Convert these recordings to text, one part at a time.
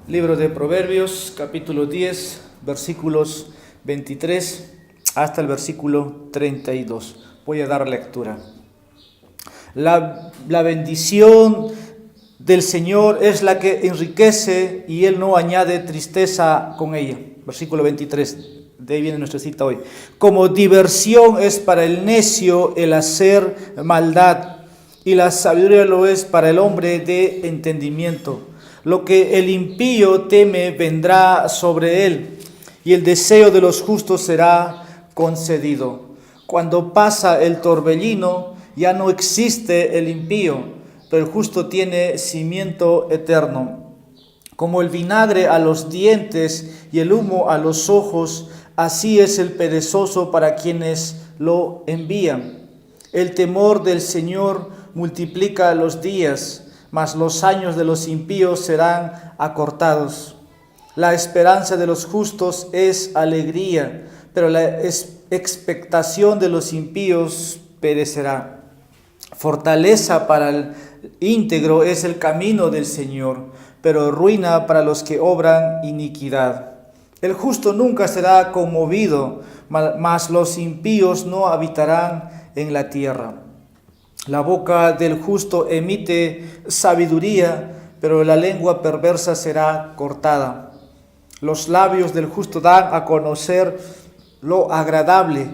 Libro de Proverbios, capítulo 10, versículos 23 hasta el versículo 32. Voy a dar lectura. La bendición del Señor es la que enriquece y Él no añade tristeza con ella. Versículo 23, de ahí viene nuestra cita hoy. Como diversión es para el necio el hacer maldad, y la sabiduría lo es para el hombre de entendimiento. Lo que el impío teme vendrá sobre él, y el deseo de los justos será concedido. Cuando pasa el torbellino, ya no existe el impío, pero el justo tiene cimiento eterno. Como el vinagre a los dientes y el humo a los ojos, así es el perezoso para quienes lo envían. El temor del Señor multiplica los días, mas los años de los impíos serán acortados. La esperanza de los justos es alegría, pero la expectación de los impíos perecerá. Fortaleza para el íntegro es el camino del Señor, pero ruina para los que obran iniquidad. El justo nunca será conmovido, mas los impíos no habitarán en la tierra. La boca del justo emite sabiduría, pero la lengua perversa será cortada. Los labios del justo dan a conocer lo agradable,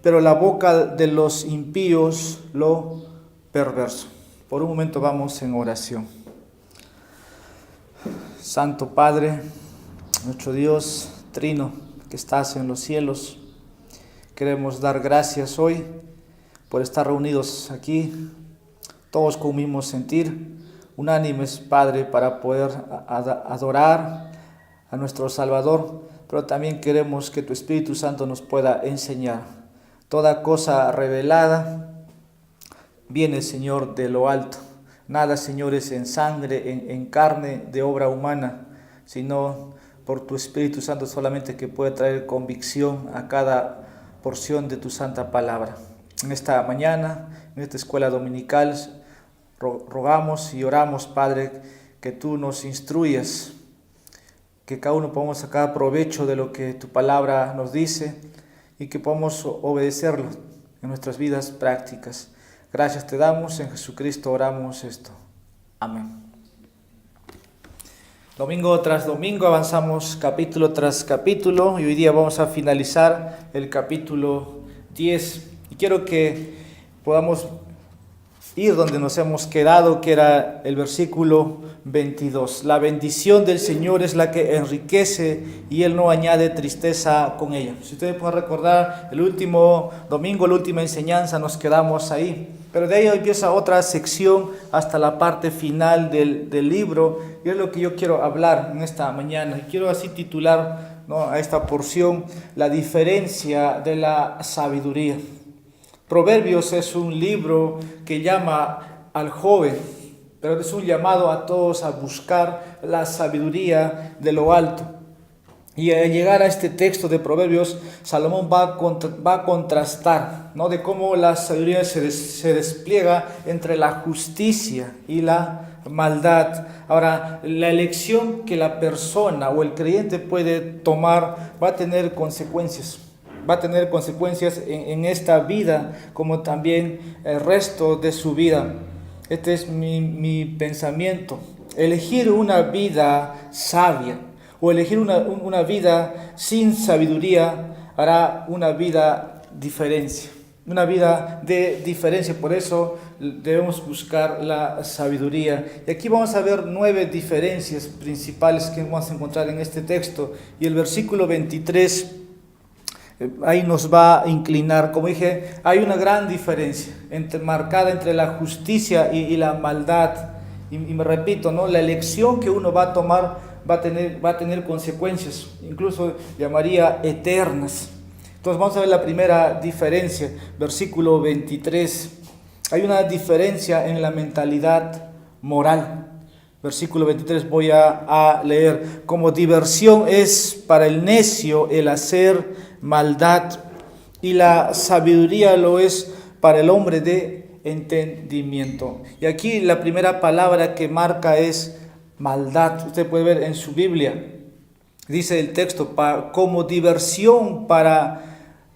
pero la boca de los impíos lo perverso. Por un momento vamos en oración. Santo Padre, nuestro Dios Trino, que estás en los cielos, queremos dar gracias hoy por estar reunidos aquí, todos con un mismo sentir, unánimes, Padre, para poder adorar a nuestro Salvador, pero también queremos que tu Espíritu Santo nos pueda enseñar. Toda cosa revelada viene, Señor, de lo alto. Nada, Señor, es en sangre, en carne de obra humana, sino por tu Espíritu Santo solamente, que puede traer convicción a cada porción de tu santa palabra. En esta mañana, en esta escuela dominical, rogamos y oramos, Padre, que tú nos instruyas, que cada uno podamos sacar provecho de lo que tu palabra nos dice y que podamos obedecerlo en nuestras vidas prácticas. Gracias te damos, en Jesucristo oramos esto. Amén. Domingo tras domingo avanzamos capítulo tras capítulo y hoy día vamos a finalizar el capítulo 10. Y quiero que podamos ir donde nos hemos quedado, que era el versículo 22. La bendición del Señor es la que enriquece y Él no añade tristeza con ella. Si ustedes pueden recordar, el último domingo, la última enseñanza, nos quedamos ahí. Pero de ahí empieza otra sección hasta la parte final del libro. Y es lo que yo quiero hablar en esta mañana. Y quiero así titular, ¿no?, a esta porción, la diferencia de la sabiduría. Proverbios es un libro que llama al joven, pero es un llamado a todos a buscar la sabiduría de lo alto. Y al llegar a este texto de Proverbios, Salomón va a contrastar, ¿no?, de cómo la sabiduría se despliega entre la justicia y la maldad. Ahora, la elección que la persona o el creyente puede tomar va a tener consecuencias. Va a tener consecuencias en esta vida, como también el resto de su vida. Este es mi pensamiento. Elegir una vida sabia o elegir una vida sin sabiduría hará una vida diferencia. Una vida de diferencia. Por eso debemos buscar la sabiduría. Y aquí vamos a ver 9 diferencias principales que vamos a encontrar en este texto. Y el versículo 23... ahí nos va a inclinar. Como dije, hay una gran diferencia marcada entre la justicia y la maldad. Y me repito, ¿no?, la elección que uno va a tomar va a tener consecuencias, incluso llamaría eternas. Entonces vamos a ver la primera diferencia, versículo 23. Hay una diferencia en la mentalidad moral. Versículo 23 voy a leer. Como diversión es para el necio el hacer maldad, y la sabiduría lo es para el hombre de entendimiento. Y aquí la primera palabra que marca es maldad. Usted puede ver en su Biblia, dice el texto, como diversión para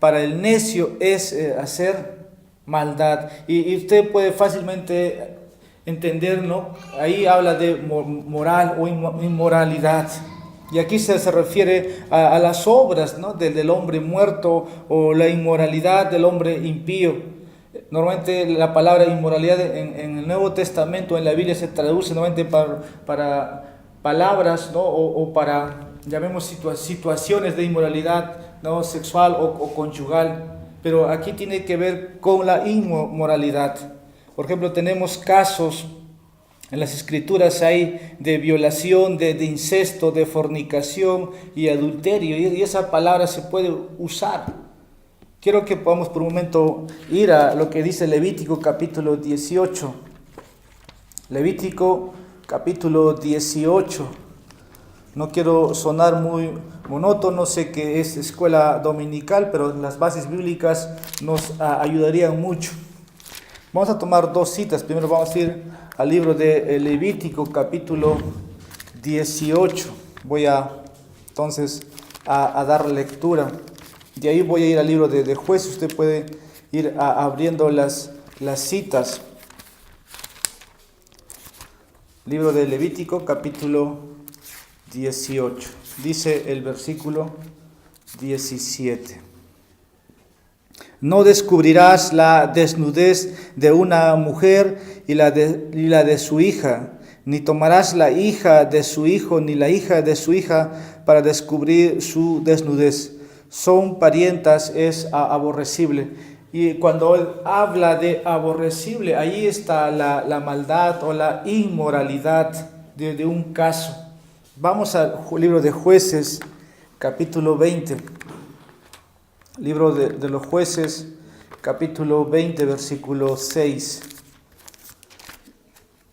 el necio es hacer maldad. Y usted puede fácilmente entender, ¿no? Ahí habla de moral o inmoralidad. Y aquí se refiere a las obras, ¿no? del hombre muerto o la inmoralidad del hombre impío. Normalmente la palabra inmoralidad en el Nuevo Testamento, en la Biblia, se traduce normalmente para palabras, ¿no? o para, llamemos, situaciones de inmoralidad, ¿no? Sexual o conyugal. Pero aquí tiene que ver con la inmoralidad. Por ejemplo, tenemos casos en las Escrituras hay de violación, de incesto, de fornicación y adulterio, y esa palabra se puede usar. Quiero que podamos por un momento ir a lo que dice Levítico capítulo 18. Levítico capítulo 18. No quiero sonar muy monótono, sé que es escuela dominical, pero las bases bíblicas nos ayudarían mucho. Vamos a tomar dos citas. Primero vamos a ir al libro de Levítico capítulo 18. Voy entonces a dar lectura. De ahí voy a ir al libro de Jueces. Usted puede ir abriendo las citas. Libro de Levítico capítulo 18. Dice el versículo 17. No descubrirás la desnudez de una mujer y la de su hija, ni tomarás la hija de su hijo ni la hija de su hija para descubrir su desnudez. Son parientas, es aborrecible. Y cuando él habla de aborrecible, ahí está la maldad o la inmoralidad de un caso. Vamos al libro de Jueces, capítulo 20. Libro de los Jueces, capítulo 20, versículo 6.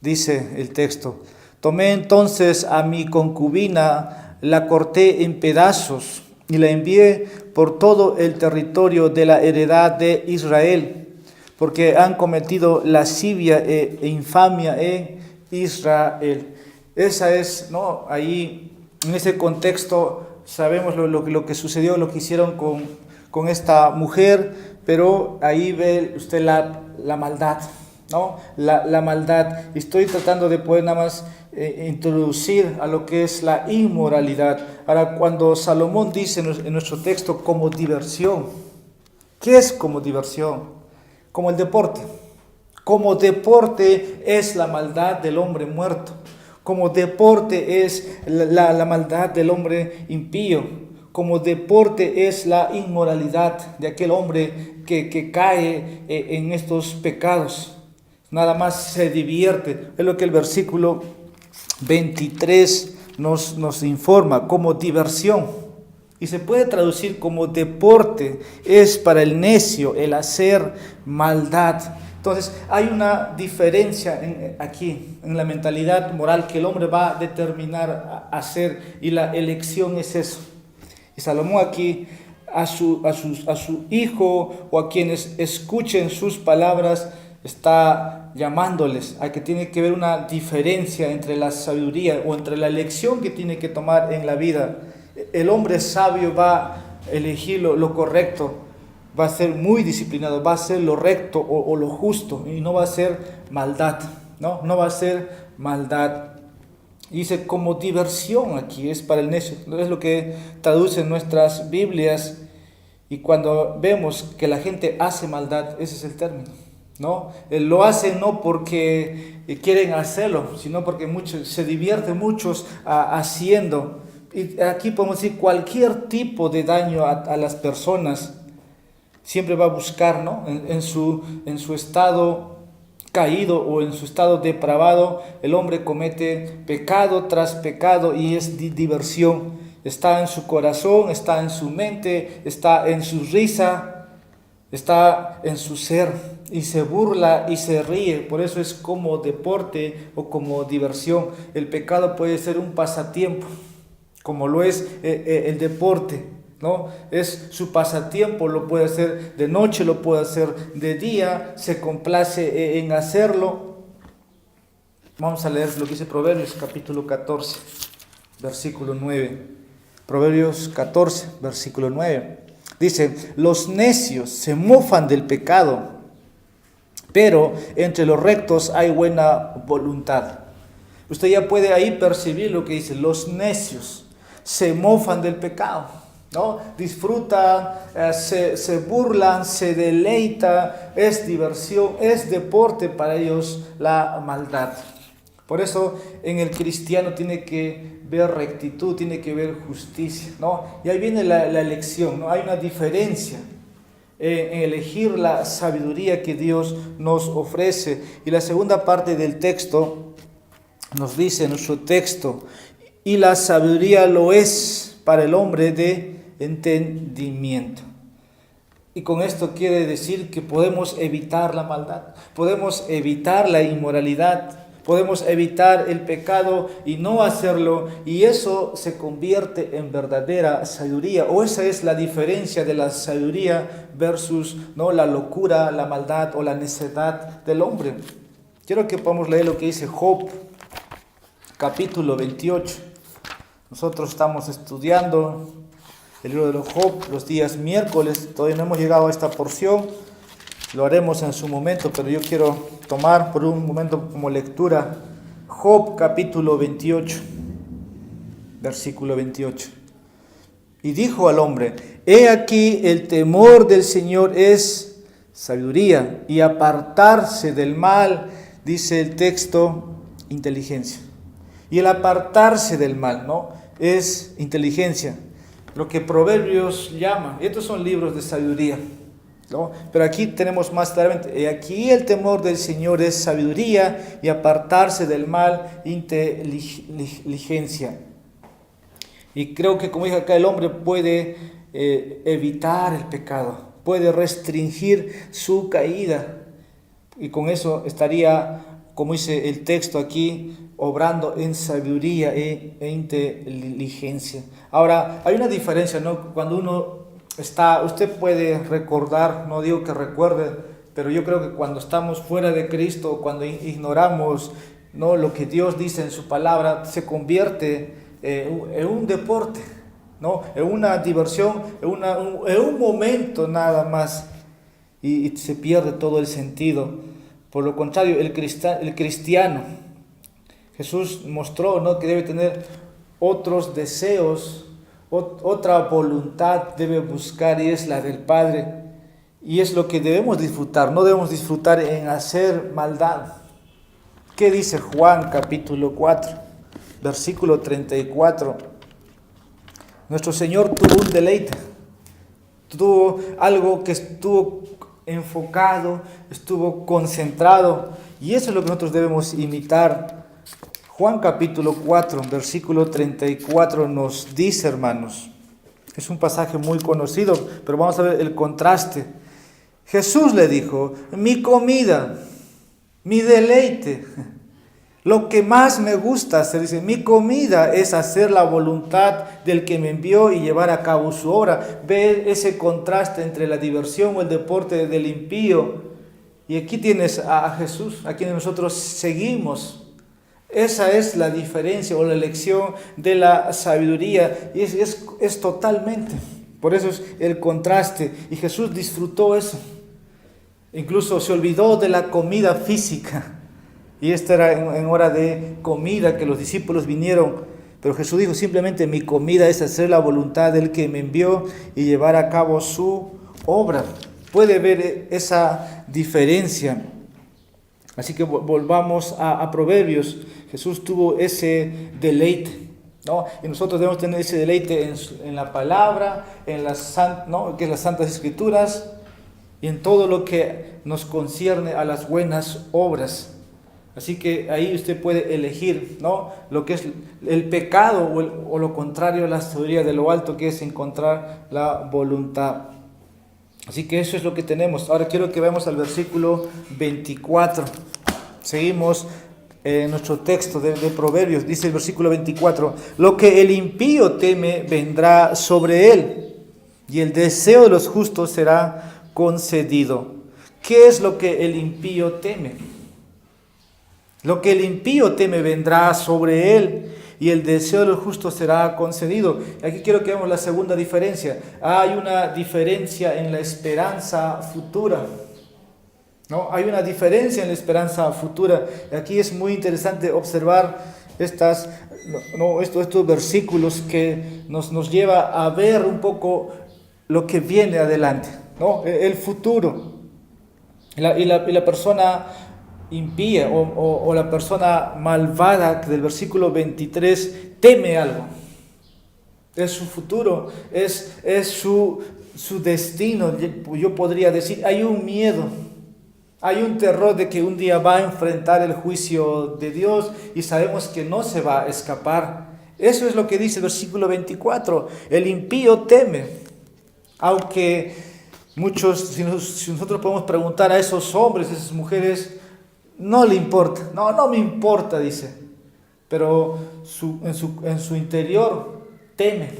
Dice el texto: Tomé entonces a mi concubina, la corté en pedazos y la envié por todo el territorio de la heredad de Israel, porque han cometido lascivia e infamia en Israel. Esa es, ¿no? Ahí, en ese contexto, sabemos lo que sucedió, lo que hicieron con esta mujer, pero ahí ve usted la maldad, ¿no? La maldad. Estoy tratando de poder nada más introducir a lo que es la inmoralidad. Ahora, cuando Salomón dice en nuestro texto como diversión, ¿qué es como diversión? Como el deporte. Como deporte es la maldad del hombre muerto. Como deporte es la maldad del hombre impío. Como deporte es la inmoralidad de aquel hombre que cae en estos pecados. Nada más se divierte. Es lo que el versículo 23 nos informa, como diversión. Y se puede traducir como deporte, es para el necio el hacer maldad. Entonces hay una diferencia aquí en la mentalidad moral que el hombre va a determinar a hacer, y la elección es eso. Y Salomón aquí a su hijo o a quienes escuchen sus palabras está llamándoles a que tiene que haber una diferencia entre la sabiduría o entre la elección que tiene que tomar en la vida. El hombre sabio va a elegir lo correcto, va a ser muy disciplinado, va a hacer lo recto o lo justo, y no va a ser maldad, no va a ser maldad. Dice como diversión, aquí es para el necio, es lo que traducen nuestras Biblias. Y cuando vemos que la gente hace maldad, ese es el término, ¿no? Lo hacen no porque quieren hacerlo, sino porque se divierten muchos haciendo. Y aquí podemos decir cualquier tipo de daño a las personas, siempre va a buscar, ¿no? En su estado caído o en su estado depravado, el hombre comete pecado tras pecado y es diversión. Está en su corazón, está en su mente, está en su risa, está en su ser, y se burla y se ríe. Por eso es como deporte o como diversión. El pecado puede ser un pasatiempo, como lo es el deporte, ¿no? Es su pasatiempo, lo puede hacer de noche, lo puede hacer de día, se complace en hacerlo. Vamos a leer lo que dice Proverbios capítulo 14, versículo 9. Proverbios 14, versículo 9. Dice, los necios se mofan del pecado, pero entre los rectos hay buena voluntad. Usted ya puede ahí percibir lo que dice, los necios se mofan del pecado, ¿no? Disfrutan, se burlan, se deleita, es diversión, es deporte para ellos la maldad. Por eso en el cristiano tiene que ver rectitud, tiene que ver justicia, ¿no? Y ahí viene la elección, ¿no? Hay una diferencia en elegir la sabiduría que Dios nos ofrece. Y la segunda parte del texto nos dice, nuestro texto, y la sabiduría lo es para el hombre de entendimiento. Y con esto quiere decir que podemos evitar la maldad, podemos evitar la inmoralidad, podemos evitar el pecado y no hacerlo, y eso se convierte en verdadera sabiduría, o esa es la diferencia de la sabiduría versus, ¿no?, la locura, la maldad o la necedad del hombre. Quiero que podamos leer lo que dice Job, capítulo 28. Nosotros estamos estudiando el libro de los Job los días miércoles, todavía no hemos llegado a esta porción, lo haremos en su momento, pero yo quiero tomar por un momento como lectura Job capítulo 28, versículo 28. Y dijo al hombre, he aquí el temor del Señor es sabiduría, y apartarse del mal, dice el texto, inteligencia. Y el apartarse del mal, ¿no?, es inteligencia, lo que Proverbios llama. Estos son libros de sabiduría, ¿no? Pero aquí tenemos más claramente, aquí el temor del Señor es sabiduría y apartarse del mal, inteligencia. Y creo que, como dije acá, el hombre puede evitar el pecado, puede restringir su caída, y con eso estaría, como dice el texto aquí, obrando en sabiduría e inteligencia. Ahora, hay una diferencia, ¿no? Cuando uno usted puede recordar, no digo que recuerde, pero yo creo que cuando estamos fuera de Cristo, cuando ignoramos, ¿no?, lo que Dios dice en su palabra, se convierte en un deporte, ¿no?, en una diversión, en un momento nada más, y se pierde todo el sentido. Por lo contrario, el cristiano, Jesús mostró, ¿no?, que debe tener otros deseos, otra voluntad debe buscar, y es la del Padre, y es lo que debemos disfrutar. No debemos disfrutar en hacer maldad. ¿Qué dice Juan capítulo 4, versículo 34? Nuestro Señor tuvo un deleite, tuvo algo que estuvo enfocado, estuvo concentrado, y eso es lo que nosotros debemos imitar. Juan capítulo 4, versículo 34 nos dice, hermanos, es un pasaje muy conocido, pero vamos a ver el contraste. Jesús le dijo, mi comida, mi deleite, lo que más me gusta hacer, dice, mi comida es hacer la voluntad del que me envió y llevar a cabo su obra. Ve ese contraste entre la diversión o el deporte del impío, y aquí tienes a Jesús, a quien nosotros seguimos. Esa es la diferencia o la elección de la sabiduría, y es totalmente, por eso es el contraste, y Jesús disfrutó eso, incluso se olvidó de la comida física, y esta era en hora de comida que los discípulos vinieron, pero Jesús dijo simplemente, mi comida es hacer la voluntad del que me envió y llevar a cabo su obra. Puede ver esa diferencia. Así que volvamos a Proverbios. Jesús tuvo ese deleite, ¿no? Y nosotros debemos tener ese deleite en la palabra, ¿no?, que es las Santas Escrituras, y en todo lo que nos concierne a las buenas obras. Así que ahí usted puede elegir, ¿no?, lo que es el pecado o lo contrario a la sabiduría de lo alto, que es encontrar la voluntad. Así que eso es lo que tenemos. Ahora quiero que veamos al versículo 24. Seguimos en nuestro texto de Proverbios. Dice el versículo 24, lo que el impío teme vendrá sobre él, y el deseo de los justos será concedido. ¿Qué es lo que el impío teme? Lo que el impío teme vendrá sobre él, y el deseo de los justos será concedido. Aquí quiero que veamos la segunda diferencia. Hay una diferencia en la esperanza futura. ¿No? Hay una diferencia en la esperanza futura. Aquí es muy interesante observar estos versículos que nos lleva a ver un poco lo que viene adelante, ¿no? El futuro. Y la persona impía o la persona malvada del versículo 23 teme algo. Es su futuro, es su destino. Yo podría decir, hay un miedo, hay un terror de que un día va a enfrentar el juicio de Dios y sabemos que no se va a escapar. Eso es lo que dice el versículo 24. El impío teme, aunque muchos, si nosotros podemos preguntar a esos hombres, a esas mujeres, no le importa, no me importa, dice, pero en su interior teme,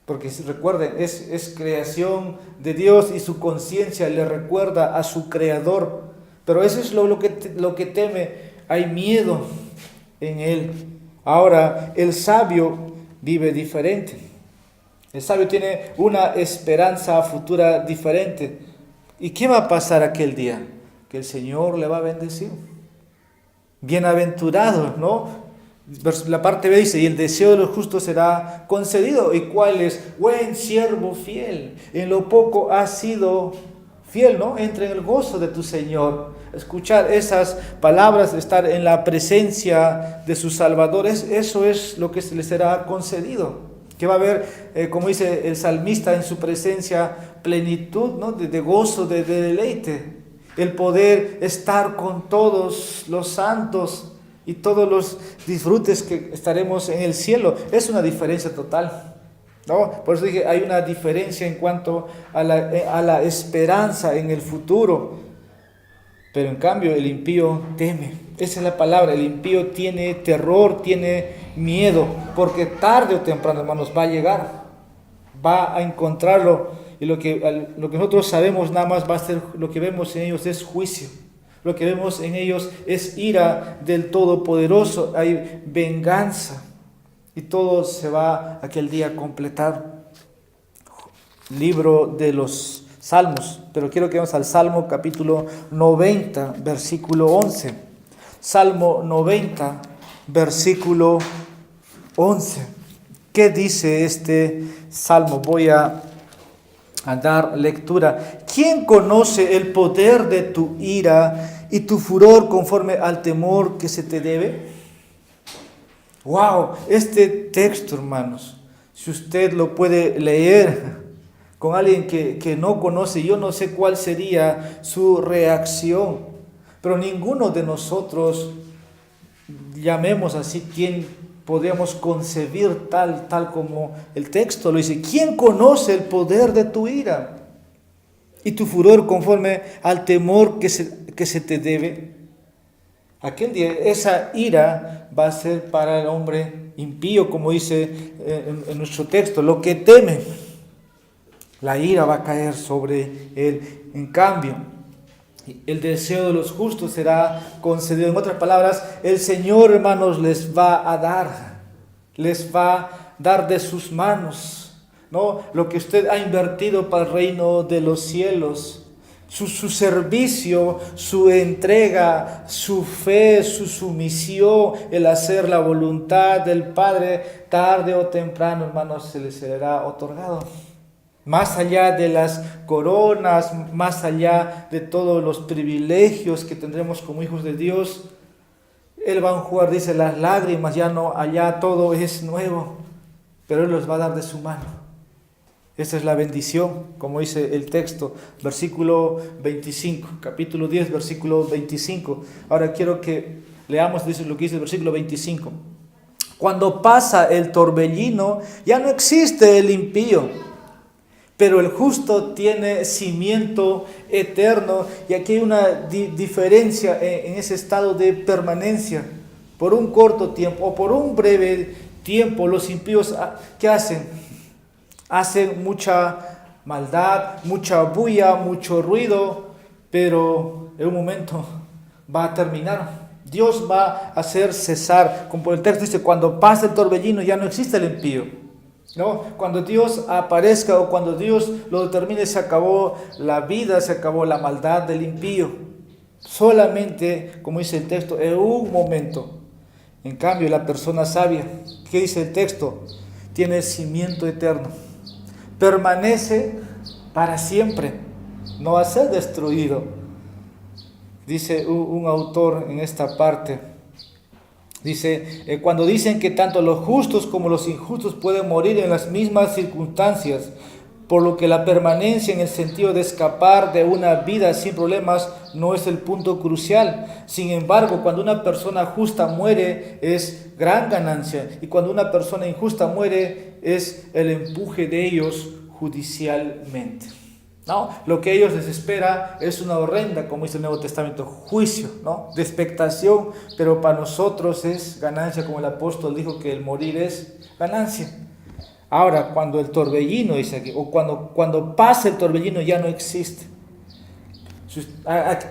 porque recuerden, es creación de Dios y su conciencia le recuerda a su creador, pero eso es lo que teme, hay miedo en él. Ahora, el sabio vive diferente, el sabio tiene una esperanza futura diferente. ¿Y qué va a pasar aquel día? Que el Señor le va a bendecir. Bienaventurado, ¿no? La parte B dice, y el deseo de los justos será concedido. ¿Y cuál es? Buen siervo fiel. En lo poco has sido fiel, ¿no? Entra en el gozo de tu Señor. Escuchar esas palabras, estar en la presencia de su Salvador, eso es lo que se le será concedido. Que va a haber, como dice el salmista, en su presencia plenitud, ¿no? de gozo, de deleite. El poder estar con todos los santos y todos los disfrutes que estaremos en el cielo. Es una diferencia total, ¿no? Por eso dije, hay una diferencia en cuanto a la esperanza en el futuro. Pero en cambio el impío teme. Esa es la palabra. El impío tiene terror, tiene miedo, porque tarde o temprano, hermanos, va a llegar. Va a encontrarlo. Y lo que nosotros sabemos nada más va a ser, lo que vemos en ellos es juicio. Lo que vemos en ellos es ira del Todopoderoso. Hay venganza. Y todo se va aquel día a completar. Libro de los Salmos. Pero quiero que vamos al Salmo capítulo 90, versículo 11. Salmo 90, versículo 11. ¿Qué dice este salmo? Voy a dar lectura. ¿Quién conoce el poder de tu ira y tu furor conforme al temor que se te debe? Wow, este texto, hermanos, si usted lo puede leer con alguien que no conoce, yo no sé cuál sería su reacción, pero ninguno de nosotros, llamemos así, podríamos concebir tal como el texto lo dice. ¿Quién conoce el poder de tu ira y tu furor conforme al temor que se te debe? Aquel día esa ira va a ser para el hombre impío, como dice en nuestro texto, lo que teme. La ira va a caer sobre él. En cambio, el deseo de los justos será concedido. En otras palabras, el Señor, hermanos, les va a dar de sus manos, ¿no? Lo que usted ha invertido para el reino de los cielos, su servicio, su entrega, su fe, su sumisión, el hacer la voluntad del Padre, tarde o temprano, hermanos, se les será otorgado. Más allá de las coronas, más allá de todos los privilegios que tendremos como hijos de Dios, Él va a enjugar, dice, las lágrimas, ya no, allá todo es nuevo, pero Él los va a dar de su mano. Esta es la bendición, como dice el texto, versículo 25, capítulo 10, versículo 25. Ahora quiero que leamos, dice lo que dice el versículo 25. Cuando pasa el torbellino, ya no existe el impío, pero el justo tiene cimiento eterno. Y aquí hay una diferencia en ese estado de permanencia. Por un corto tiempo o por un breve tiempo, los impíos, ¿qué hacen? Hacen mucha maldad, mucha bulla, mucho ruido, pero en un momento va a terminar. Dios va a hacer cesar, como el texto dice, cuando pase el torbellino ya no existe el impío, ¿no? Cuando Dios aparezca o cuando Dios lo determine, se acabó la vida, se acabó la maldad del impío. Solamente, como dice el texto, en un momento. En cambio, la persona sabia, ¿qué dice el texto? Tiene cimiento eterno. Permanece para siempre. No va a ser destruido. Dice un autor en esta parte, dice, cuando dicen que tanto los justos como los injustos pueden morir en las mismas circunstancias, por lo que la permanencia en el sentido de escapar de una vida sin problemas no es el punto crucial. Sin embargo, cuando una persona justa muere es gran ganancia, y cuando una persona injusta muere es el empuje de ellos judicialmente. ¿No? Lo que a ellos les espera es una horrenda, como dice el Nuevo Testamento, juicio, ¿no? De expectación, pero para nosotros es ganancia, como el apóstol dijo que el morir es ganancia. Ahora, cuando el torbellino, dice aquí, o cuando pasa el torbellino ya no existe.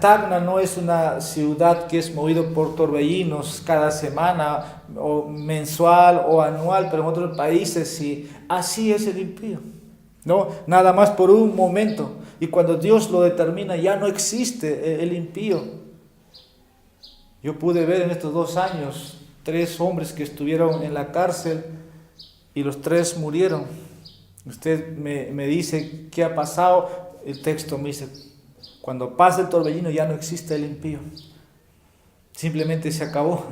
Tacna no es una ciudad que es movido por torbellinos cada semana, o mensual o anual, pero en otros países sí, así es el impío. No, nada más por un momento, y cuando Dios lo determina ya no existe el impío. Yo pude ver en estos 2 años 3 hombres que estuvieron en la cárcel y los 3 murieron. Usted me dice qué ha pasado, el texto me dice, cuando pasa el torbellino ya no existe el impío, simplemente se acabó.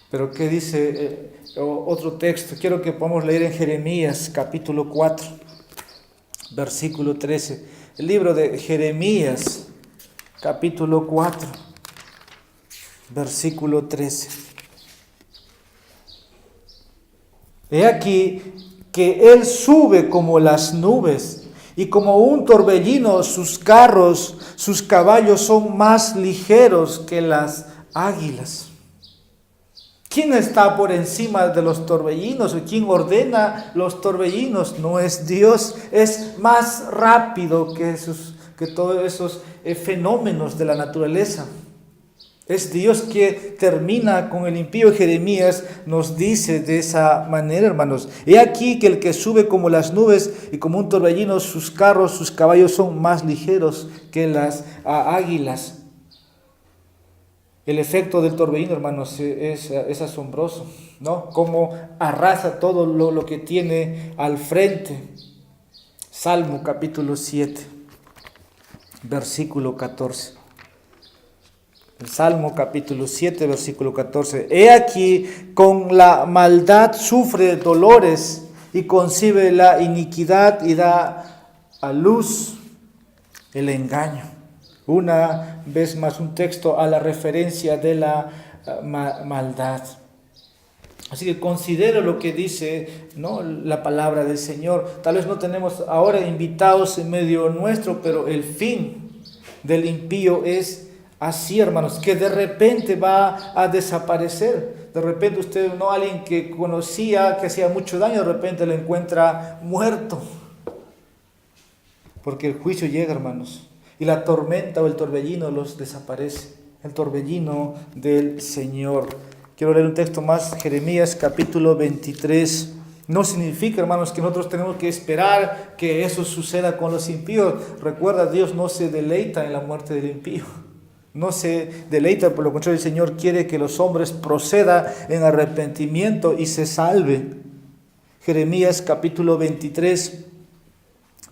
Pero ¿qué dice otro texto? Quiero que podamos leer en Jeremías capítulo 4, versículo 13. El libro de Jeremías capítulo 4, versículo 13. He aquí que Él sube como las nubes y como un torbellino sus carros, sus caballos son más ligeros que las águilas. ¿Quién está por encima de los torbellinos? ¿O quién ordena los torbellinos? No es Dios, es más rápido que todos esos fenómenos de la naturaleza. Es Dios que termina con el impío. Jeremías nos dice de esa manera, hermanos. He aquí que el que sube como las nubes y como un torbellino, sus carros, sus caballos son más ligeros que las águilas. El efecto del torbellino, hermanos, es asombroso, ¿no? Cómo arrasa todo lo que tiene al frente. Salmo capítulo 7, versículo 14. El Salmo capítulo 7, versículo 14. He aquí, con la maldad sufre dolores y concibe la iniquidad y da a luz el engaño. Una vez más un texto a la referencia de la maldad. Así que considero lo que dice, ¿no?, la palabra del Señor. Tal vez no tenemos ahora invitados en medio nuestro, pero el fin del impío es así, hermanos, que de repente va a desaparecer. De repente usted, no, alguien que conocía, que hacía mucho daño, de repente lo encuentra muerto. Porque el juicio llega, hermanos. Y la tormenta o el torbellino los desaparece. El torbellino del Señor. Quiero leer un texto más, Jeremías capítulo 23. No significa, hermanos, que nosotros tenemos que esperar que eso suceda con los impíos. Recuerda, Dios no se deleita en la muerte del impío. No se deleita, por lo contrario, el Señor quiere que los hombres procedan en arrepentimiento y se salven. Jeremías capítulo 23,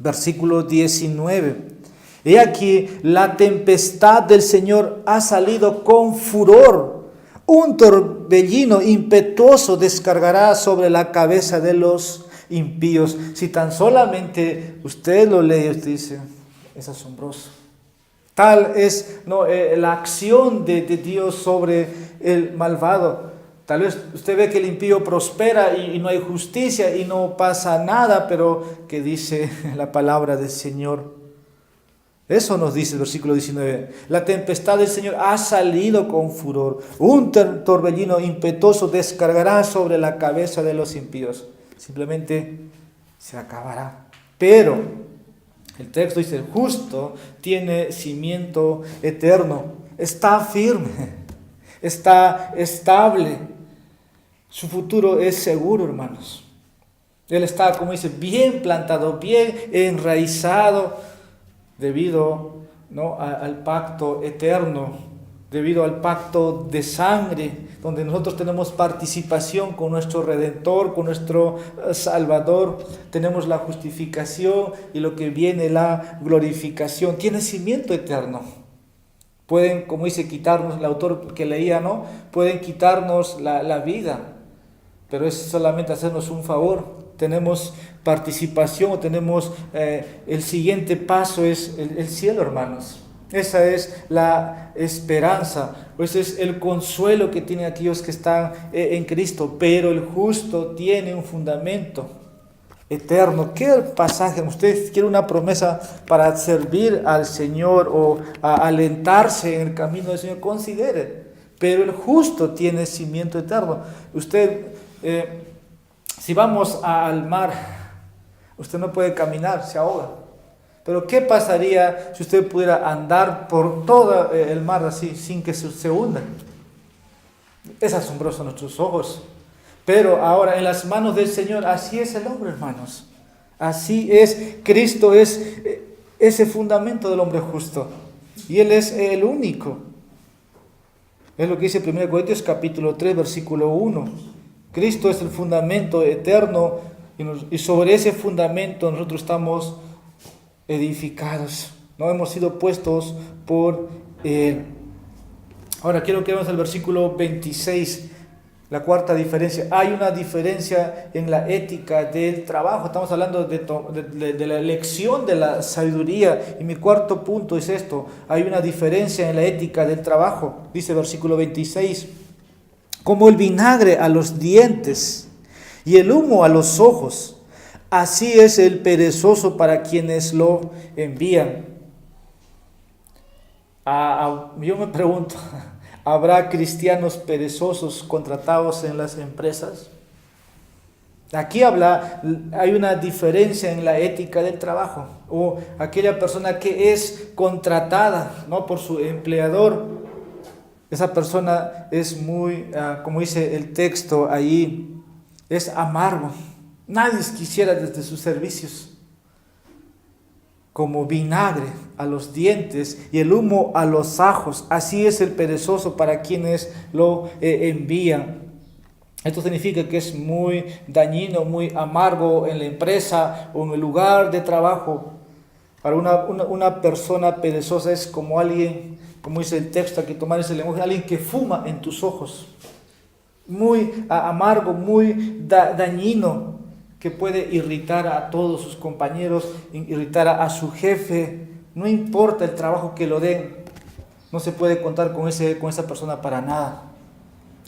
versículo 19. He aquí, la tempestad del Señor ha salido con furor. Un torbellino impetuoso descargará sobre la cabeza de los impíos. Si tan solamente usted lo lee, usted dice, es asombroso. Tal es la acción de Dios sobre el malvado. Tal vez usted ve que el impío prospera y no hay justicia y no pasa nada, pero ¿qué dice la palabra del Señor? Eso nos dice el versículo 19. La tempestad del Señor ha salido con furor. Un torbellino impetuoso descargará sobre la cabeza de los impíos. Simplemente se acabará. Pero el texto dice, el justo tiene cimiento eterno. está firme, está estable. Su futuro es seguro, hermanos. Él está, como dice, bien plantado, bien enraizado debido, ¿no?, al pacto eterno, debido al pacto de sangre, donde nosotros tenemos participación con nuestro Redentor, con nuestro Salvador, tenemos la justificación y lo que viene, la glorificación. Tiene cimiento eterno. Pueden, como dice, quitarnos, el autor que leía, ¿no?, pueden quitarnos la vida, pero es solamente hacernos un favor. Tenemos participación, tenemos el siguiente paso es el cielo, hermanos. Esa es la esperanza, ese es el consuelo que tienen aquellos que están en Cristo. Pero el justo tiene un fundamento eterno. ¿Qué pasaje? Usted quiere una promesa para servir al Señor o a alentarse en el camino del Señor, considere. Pero el justo tiene cimiento eterno. Usted, si vamos al mar, usted no puede caminar, se ahoga. Pero ¿qué pasaría si usted pudiera andar por todo el mar así, sin que se hunda? Es asombroso a nuestros ojos. Pero ahora en las manos del Señor, así es el hombre, hermanos. Así es, Cristo es ese fundamento del hombre justo. Y Él es el único. Es lo que dice 1 Corintios capítulo 3, versículo 1. Cristo es el fundamento eterno y sobre ese fundamento nosotros estamos edificados. No hemos sido puestos por Él. Ahora quiero que veamos el versículo 26. La cuarta diferencia. Hay una diferencia en la ética del trabajo. Estamos hablando de la elección de la sabiduría. Y mi cuarto punto es esto. Hay una diferencia en la ética del trabajo. Dice el versículo 26. Como el vinagre a los dientes y el humo a los ojos, así es el perezoso para quienes lo envían. Yo me pregunto, ¿habrá cristianos perezosos contratados en las empresas? Aquí hay una diferencia en la ética del trabajo. O aquella persona que es contratada, ¿no?, por su empleador, esa persona es muy, como dice el texto ahí, es amargo. Nadie quisiera desde sus servicios. Como vinagre a los dientes y el humo a los ojos, así es el perezoso para quienes lo envían. Esto significa que es muy dañino, muy amargo en la empresa o en el lugar de trabajo. Para una persona perezosa es como alguien, como dice el texto, aquí tomar ese lenguaje, alguien que fuma en tus ojos. Muy amargo, muy dañino, que puede irritar a todos sus compañeros, irritar a su jefe. No importa el trabajo que lo den, no se puede contar con esa persona para nada.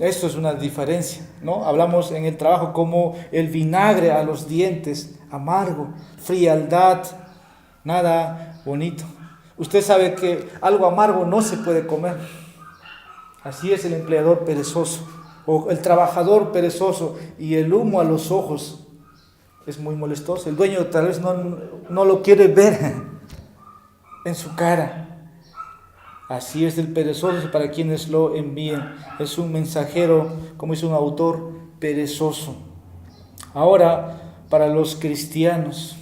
Esto es una diferencia, ¿no? Hablamos en el trabajo como el vinagre a los dientes, amargo, frialdad, nada bonito. Usted sabe que algo amargo no se puede comer. Así es el empleador perezoso o el trabajador perezoso. Y el humo a los ojos es muy molestoso. El dueño tal vez no lo quiere ver en su cara. Así es el perezoso para quienes lo envían. Es un mensajero, como dice un autor, perezoso. Ahora, para los cristianos,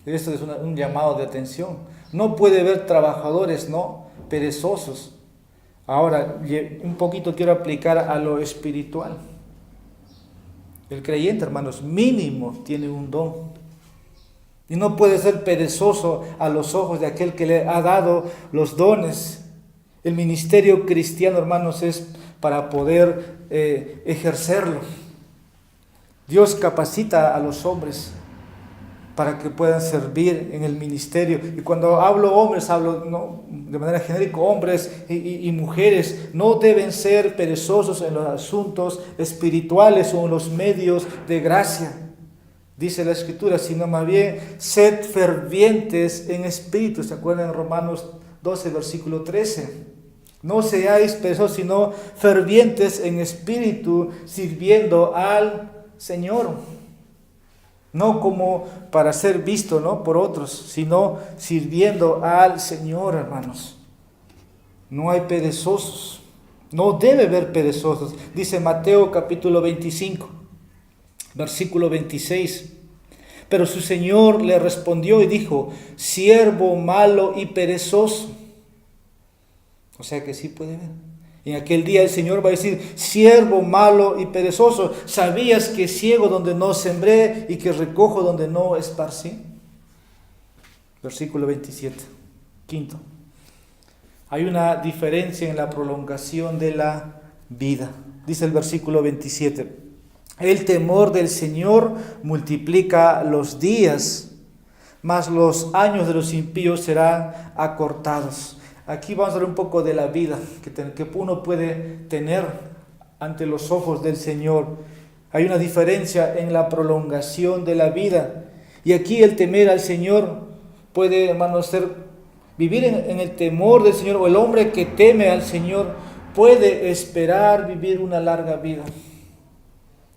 esto es un llamado de atención. No puede haber trabajadores, ¿no?, perezosos. Ahora, un poquito quiero aplicar a lo espiritual. El creyente, hermanos, mínimo tiene un don. Y no puede ser perezoso a los ojos de aquel que le ha dado los dones. El ministerio cristiano, hermanos, es para poder ejercerlo. Dios capacita a los hombres para que puedan servir en el ministerio. Y cuando hablo hombres, hablo, no, de manera genérica, hombres y mujeres. No deben ser perezosos en los asuntos espirituales o en los medios de gracia, dice la Escritura, sino más bien sed fervientes en espíritu. ¿Se acuerdan en Romanos 12, versículo 13? No seáis perezosos, sino fervientes en espíritu, sirviendo al Señor. No como para ser visto, ¿no?, por otros, sino sirviendo al Señor, hermanos. no hay perezosos. No debe haber perezosos. Dice Mateo capítulo 25, versículo 26. Pero su Señor le respondió y dijo: siervo malo y perezoso. O sea que sí puede haber. En aquel día el Señor va a decir: siervo malo y perezoso, ¿sabías que ciego donde no sembré y que recojo donde no esparcí? Versículo 27, quinto. Hay una diferencia en la prolongación de la vida. Dice el versículo 27. El temor del Señor multiplica los días, mas los años de los impíos serán acortados. Aquí vamos a ver un poco de la vida que uno puede tener ante los ojos del Señor. Hay una diferencia en la prolongación de la vida. Y aquí el temer al Señor puede, hermanos, vivir en el temor del Señor, o el hombre que teme al Señor puede esperar vivir una larga vida.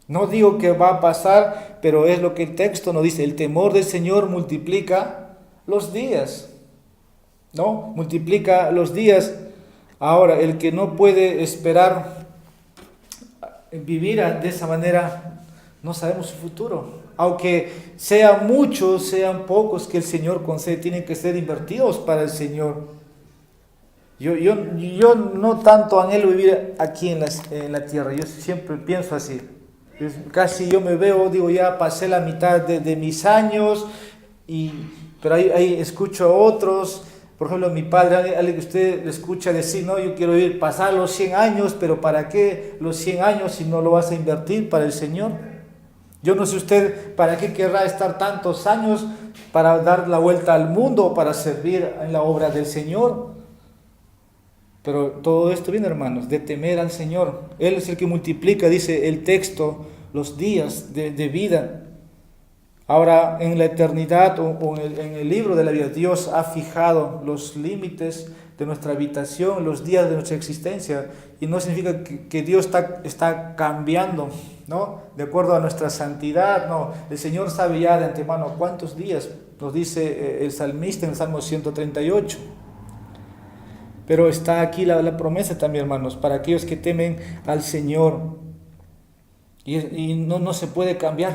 No digo que va a pasar, pero es lo que el texto nos dice. El temor del Señor multiplica los días. ¿No? Multiplica los días. Ahora, el que no puede esperar vivir de esa manera, no sabemos su futuro. Aunque sean muchos, sean pocos que el Señor concede, tienen que ser invertidos para el Señor. Yo no tanto anhelo vivir aquí en la tierra. Yo siempre pienso así. Casi yo me veo, digo, ya pasé la mitad de mis años, pero ahí escucho a otros. Por ejemplo, mi padre, alguien que usted le escucha decir: no, yo quiero pasar los 100 años, pero ¿para qué los 100 años si no lo vas a invertir para el Señor? Yo no sé usted para qué querrá estar tantos años, para dar la vuelta al mundo o para servir en la obra del Señor. Pero todo esto viene, hermanos, de temer al Señor. Él es el que multiplica, dice el texto, los días de vida. Ahora, en la eternidad o en el libro de la vida, Dios ha fijado los límites de nuestra habitación, los días de nuestra existencia. Y no significa que Dios está cambiando, ¿no? De acuerdo a nuestra santidad, no. El Señor sabe ya de antemano cuántos días, nos dice el salmista en el Salmo 138. Pero está aquí la promesa también, hermanos, para aquellos que temen al Señor. Y no se puede cambiar.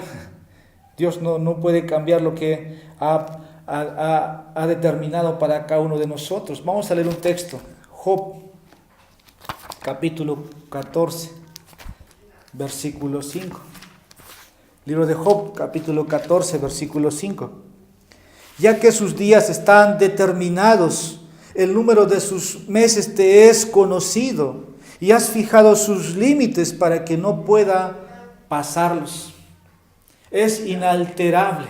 Dios no puede cambiar lo que ha determinado para cada uno de nosotros. Vamos a leer un texto. Job, capítulo 14, versículo 5. Libro de Job, capítulo 14, versículo 5. Ya que sus días están determinados, el número de sus meses te es conocido, y has fijado sus límites para que no pueda pasarlos. Es inalterable,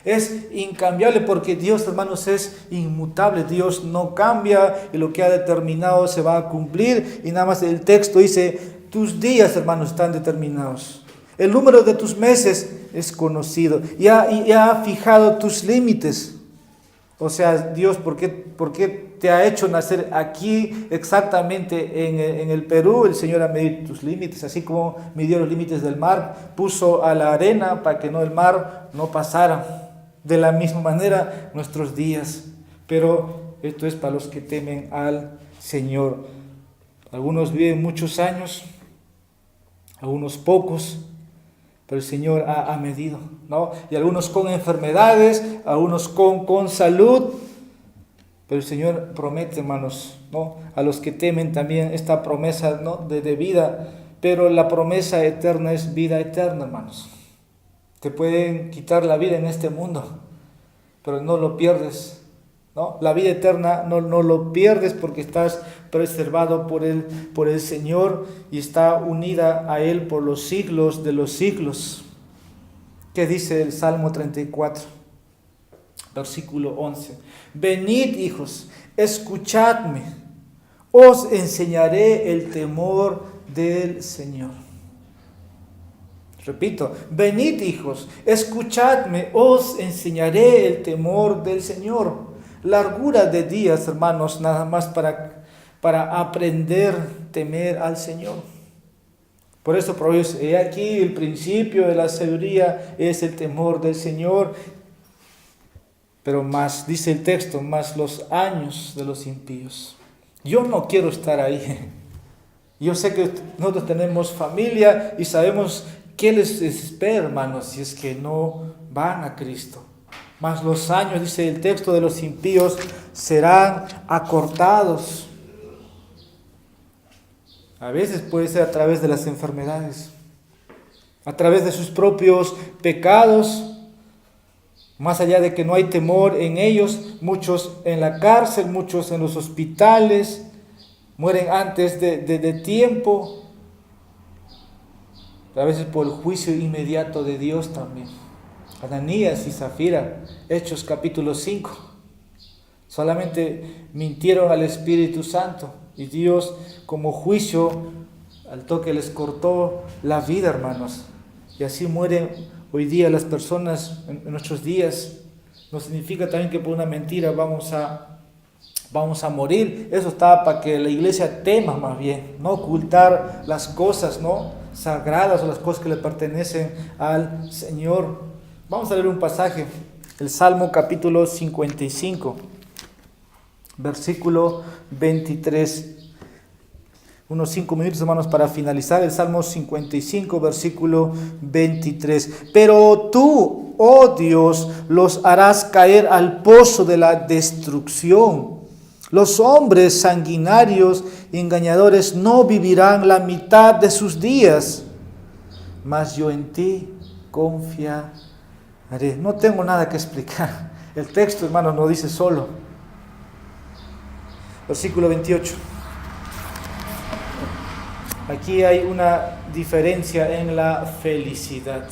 es incambiable, porque Dios, hermanos, es inmutable. Dios no cambia, y lo que ha determinado se va a cumplir. Y nada más el texto dice: tus días, hermanos, están determinados. El número de tus meses es conocido, y ha fijado tus límites. O sea, Dios, ¿por qué te ha hecho nacer aquí exactamente en el Perú? El Señor ha medido tus límites, así como midió los límites del mar, puso a la arena para que el mar no pasara. De la misma manera nuestros días. Pero esto es para los que temen al Señor. Algunos viven muchos años, algunos pocos, pero el Señor ha medido, ¿no? Y algunos con enfermedades, algunos con salud, pero el Señor promete, hermanos, ¿no? A los que temen también esta promesa, ¿no? de vida, pero la promesa eterna es vida eterna, hermanos. Te pueden quitar la vida en este mundo, pero no lo pierdes, ¿no? La vida eterna no lo pierdes, porque estás preservado por el Señor y está unida a Él por los siglos de los siglos. ¿Qué dice el Salmo 34? Versículo 11. Venid, hijos, escuchadme, os enseñaré el temor del Señor. Repito, venid, hijos, escuchadme, os enseñaré el temor del Señor. Largura de días, hermanos, nada más para aprender a temer al Señor. Por eso, Proverbios, he aquí el principio de la sabiduría es el temor del Señor. Pero más, dice el texto, más los años de los impíos. Yo no quiero estar ahí. Yo sé que nosotros tenemos familia y sabemos qué les espera, hermanos, si es que no van a Cristo. Mas los años, dice el texto, de los impíos serán acortados. A veces puede ser a través de las enfermedades, a través de sus propios pecados. Más allá de que no hay temor en ellos, muchos en la cárcel, muchos en los hospitales, mueren antes de tiempo. A veces por el juicio inmediato de Dios también. Ananías y Zafira, Hechos capítulo 5. Solamente mintieron al Espíritu Santo. Y Dios, como juicio, al toque les cortó la vida, hermanos. Y así mueren hoy día las personas en nuestros días. No significa también que por una mentira vamos a morir. Eso está para que la iglesia tema más bien, no ocultar las cosas, ¿no?, sagradas o las cosas que le pertenecen al Señor. Vamos a leer un pasaje, el Salmo capítulo 55, versículo 23. Unos 5 minutos, hermanos, para finalizar. El Salmo 55, versículo 23. Pero tú, oh Dios, los harás caer al pozo de la destrucción. Los hombres sanguinarios y engañadores no vivirán la mitad de sus días, mas yo en ti confiaré. No tengo nada que explicar. El texto, hermanos, no dice solo. Versículo 28. Aquí hay una diferencia en la felicidad.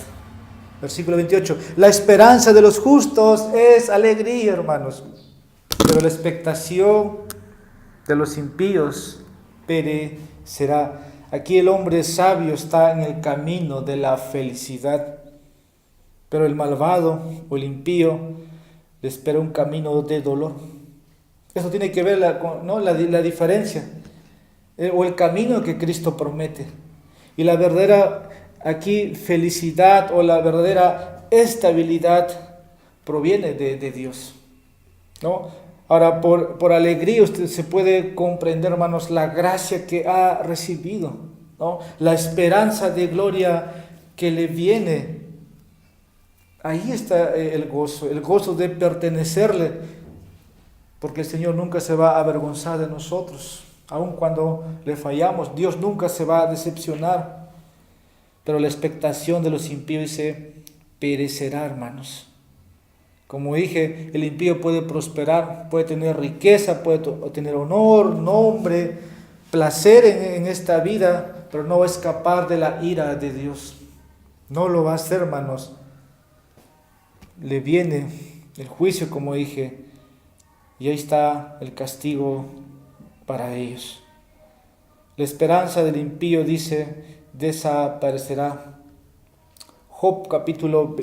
Versículo 28. La esperanza de los justos es alegría, hermanos, pero la expectación de los impíos perecerá. Aquí el hombre sabio está en el camino de la felicidad, pero el malvado o el impío le espera un camino de dolor. Eso tiene que ver la diferencia, o el camino que Cristo promete. Y la verdadera aquí felicidad o la verdadera estabilidad proviene de Dios, ¿no? Ahora, por alegría usted se puede comprender, hermanos, la gracia que ha recibido, ¿no?, la esperanza de gloria que le viene. Ahí está el gozo de pertenecerle, porque el Señor nunca se va a avergonzar de nosotros. Aun cuando le fallamos, Dios nunca se va a decepcionar. Pero la expectación de los impíos dice, perecerá, hermanos. Como dije, el impío puede prosperar, puede tener riqueza, puede tener honor, nombre, placer en esta vida, pero no va a escapar de la ira de Dios. No lo va a hacer, hermanos. Le viene el juicio, como dije, y ahí está el castigo para ellos. La esperanza del impío, dice, desaparecerá. Job capítulo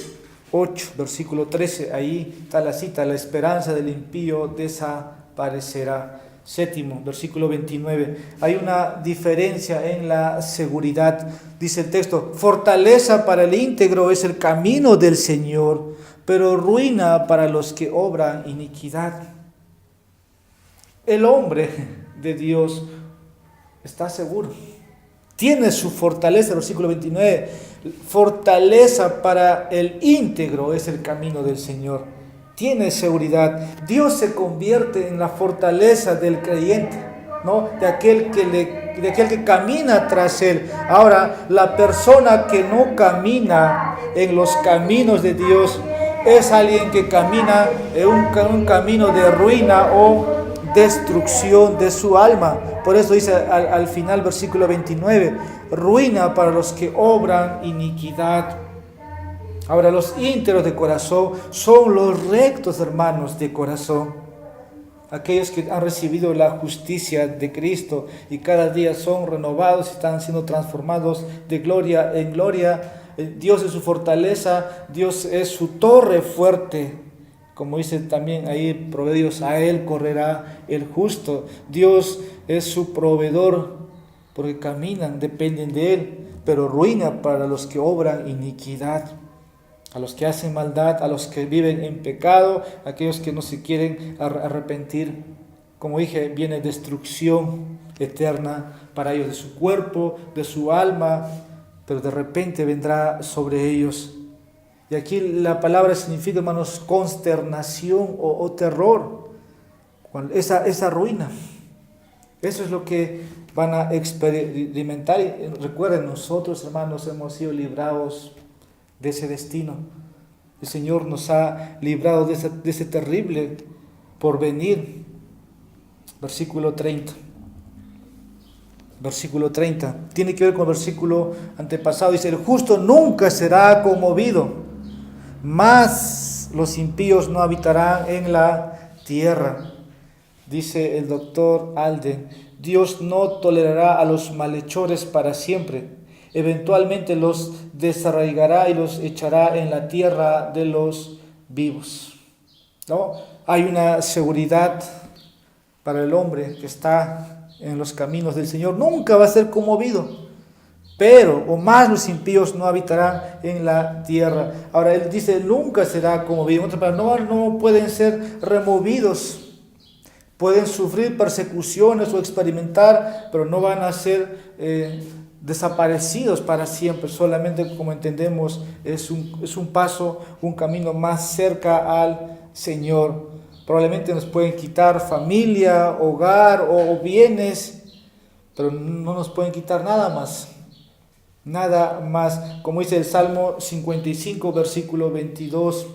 8, versículo 13, ahí está la cita, la esperanza del impío desaparecerá. Séptimo, versículo 29, hay una diferencia en la seguridad. Dice el texto, fortaleza para el íntegro es el camino del Señor, pero ruina para los que obran iniquidad. El hombre de Dios está seguro, tiene su fortaleza. Versículo 29, fortaleza para el íntegro es el camino del Señor, tiene seguridad. Dios se convierte en la fortaleza del creyente, ¿no?, de aquel que camina tras Él. Ahora, la persona que no camina en los caminos de Dios es alguien que camina en un camino de ruina o destrucción de su alma. Por eso dice al final, versículo 29, ruina para los que obran iniquidad. Ahora, los íntegros de corazón son los rectos, hermanos, de corazón. Aquellos que han recibido la justicia de Cristo y cada día son renovados y están siendo transformados de gloria en gloria. Dios es su fortaleza, Dios es su torre fuerte. Como dice también ahí Proverbios, a Él correrá el justo. Dios es su proveedor, porque caminan, dependen de Él, pero ruina para los que obran iniquidad, a los que hacen maldad, a los que viven en pecado, a aquellos que no se quieren arrepentir. como dije, viene destrucción eterna para ellos, de su cuerpo, de su alma, pero de repente vendrá sobre ellos. Y aquí la palabra significa, hermanos, consternación o terror, esa ruina. Eso es lo que van a experimentar. Y recuerden, nosotros, hermanos, hemos sido librados de ese destino. El Señor nos ha librado de ese terrible porvenir. Versículo 30. Versículo 30. Tiene que ver con el versículo antepasado. Dice, el justo nunca será conmovido, mas los impíos no habitarán en la tierra. Dice el doctor Alden, Dios no tolerará a los malhechores para siempre. Eventualmente los desarraigará y los echará en la tierra de los vivos. ¿No? Hay una seguridad para el hombre que está en los caminos del Señor. Nunca va a ser conmovido, pero o más los impíos no habitarán en la tierra. Ahora él dice, nunca será conmovido. En otras palabras, no pueden ser removidos. Pueden sufrir persecuciones o experimentar, pero no van a ser desaparecidos para siempre. Solamente, como entendemos, es un paso, un camino más cerca al Señor. Probablemente nos pueden quitar familia, hogar o bienes, pero no nos pueden quitar nada más. Nada más. Como dice el Salmo 55, versículo 22.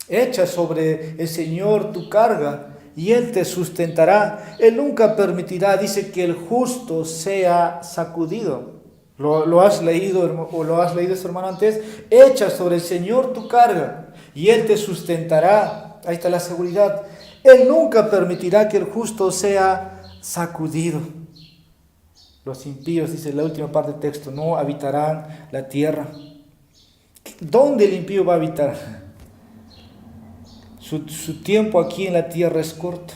Echa sobre el Señor tu carga y Él te sustentará. Él nunca permitirá, dice, que el justo sea sacudido. ¿Lo has leído o lo has leído, hermano, antes? Echa sobre el Señor tu carga y Él te sustentará. Ahí está la seguridad. Él nunca permitirá que el justo sea sacudido. Los impíos, dice la última parte del texto, no habitarán la tierra. ¿Dónde el impío va a habitar? Su tiempo aquí en la tierra es corto.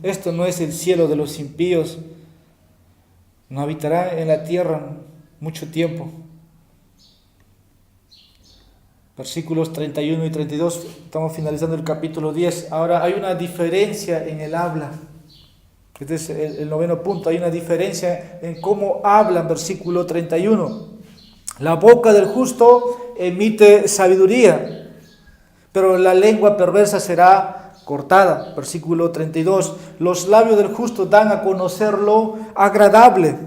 Esto no es el cielo de los impíos. No habitará en la tierra mucho tiempo. Versículos 31 y 32, estamos finalizando el capítulo 10. Ahora hay una diferencia en el habla. Este es el noveno punto. Hay una diferencia en cómo hablan. Versículo 31. La boca del justo emite sabiduría, pero la lengua perversa será cortada. Versículo 32. Los labios del justo dan a conocer lo agradable,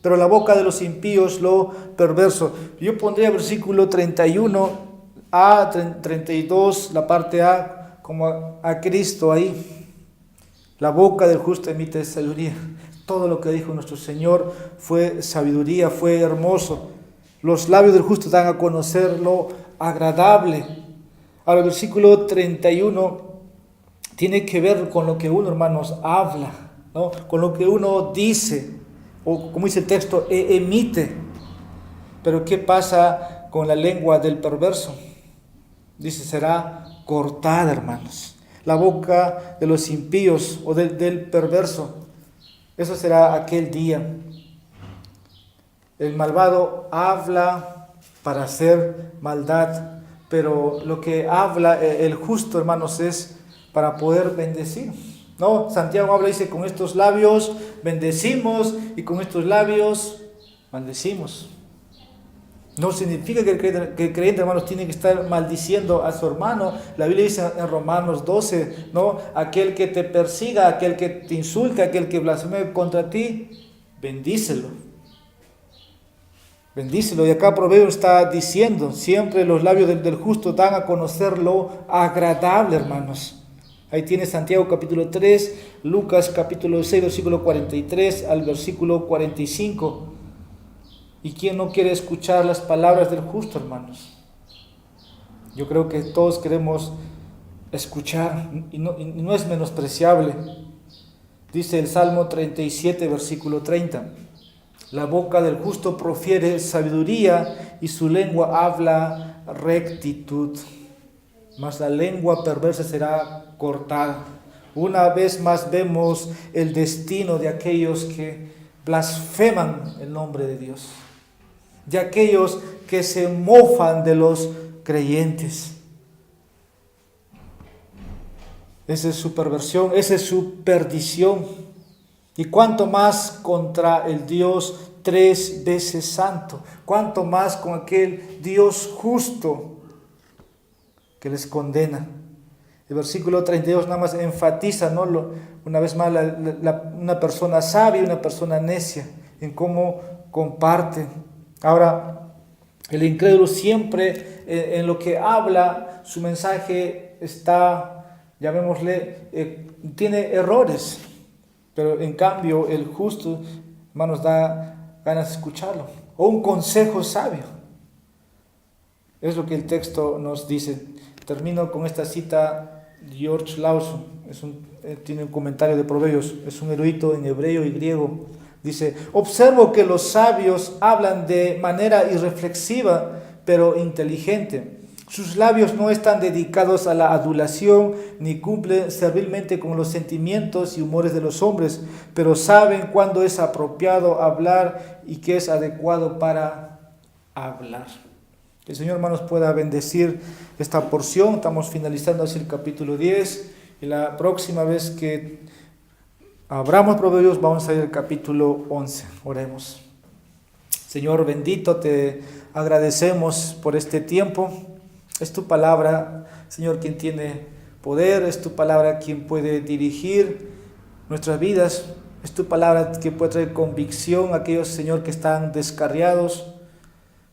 pero la boca de los impíos lo perverso. Yo pondría versículo 31 a 32, la parte A, como a Cristo ahí. La boca del justo emite sabiduría. Todo lo que dijo nuestro Señor fue sabiduría, fue hermoso. Los labios del justo dan a conocer lo agradable. Ahora el versículo 31 tiene que ver con lo que uno, hermanos, habla, ¿no? Con lo que uno dice, o como dice el texto, emite. Pero ¿qué pasa con la lengua del perverso? Dice, será cortada, hermanos. La boca de los impíos o del perverso, eso será aquel día. El malvado habla para hacer maldad, pero lo que habla el justo, hermanos, es para poder bendecir. No, Santiago habla, dice, con estos labios bendecimos y con estos labios maldecimos. No significa que el creyente, hermanos, tiene que estar maldiciendo a su hermano. La Biblia dice en Romanos 12, ¿no? Aquel que te persiga, aquel que te insulte, aquel que blasfeme contra ti, bendícelo. Bendícelo. Y acá Proverbios está diciendo, siempre los labios del justo dan a conocer lo agradable, hermanos. Ahí tiene Santiago capítulo 3, Lucas capítulo 6, versículo 43 al versículo 45. ¿Y quién no quiere escuchar las palabras del justo, hermanos? Yo creo que todos queremos escuchar y no es menospreciable. Dice el Salmo 37, versículo 30. La boca del justo profiere sabiduría y su lengua habla rectitud. Mas la lengua perversa será cortada. Una vez más vemos el destino de aquellos que blasfeman el nombre de Dios, de aquellos que se mofan de los creyentes. esa es su perversión, esa es su perdición. Y cuánto más contra el Dios 3 veces santo, cuánto más con aquel Dios justo que les condena. El versículo 32 nada más enfatiza, ¿no? Una vez más, una persona sabia y una persona necia, en cómo comparten. Ahora, el incrédulo siempre en lo que habla, su mensaje está, llamémosle, tiene errores, pero en cambio el justo, hermanos, da ganas de escucharlo. O un consejo sabio. Es lo que el texto nos dice. Termino con esta cita. George Lawson tiene un comentario de Proverbios, es un erudito en hebreo y griego. Dice: observo que los sabios hablan de manera irreflexiva pero inteligente. Sus labios no están dedicados a la adulación ni cumplen servilmente con los sentimientos y humores de los hombres, pero saben cuándo es apropiado hablar y qué es adecuado para hablar. Que el Señor, hermanos, pueda bendecir esta porción. Estamos finalizando así el capítulo 10 y la próxima vez que abramos Proverbios vamos a ir al capítulo 11. Oremos. Señor bendito, te agradecemos por este tiempo. Es tu palabra, Señor, quien tiene poder. Es tu palabra quien puede dirigir nuestras vidas. Es tu palabra que puede traer convicción a aquellos, Señor, que están descarriados.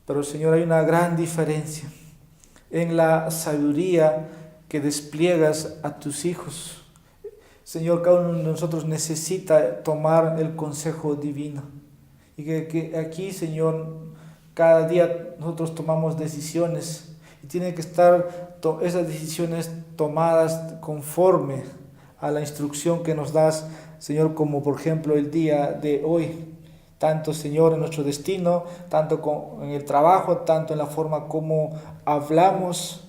Pero, Señor, hay una gran diferencia en la sabiduría que despliegas a tus hijos. Señor, cada uno de nosotros necesita tomar el consejo divino. Y que aquí, Señor, cada día nosotros tomamos decisiones. Y tienen que estar esas decisiones tomadas conforme a la instrucción que nos das, Señor, como por ejemplo el día de hoy. Tanto, Señor, en nuestro destino, tanto en el trabajo, tanto en la forma como hablamos.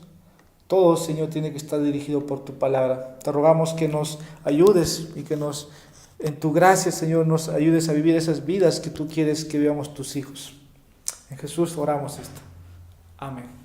Todo, Señor, tiene que estar dirigido por tu palabra. Te rogamos que nos ayudes y que en tu gracia, Señor, nos ayudes a vivir esas vidas que tú quieres que vivamos tus hijos. En Jesús oramos esto. Amén.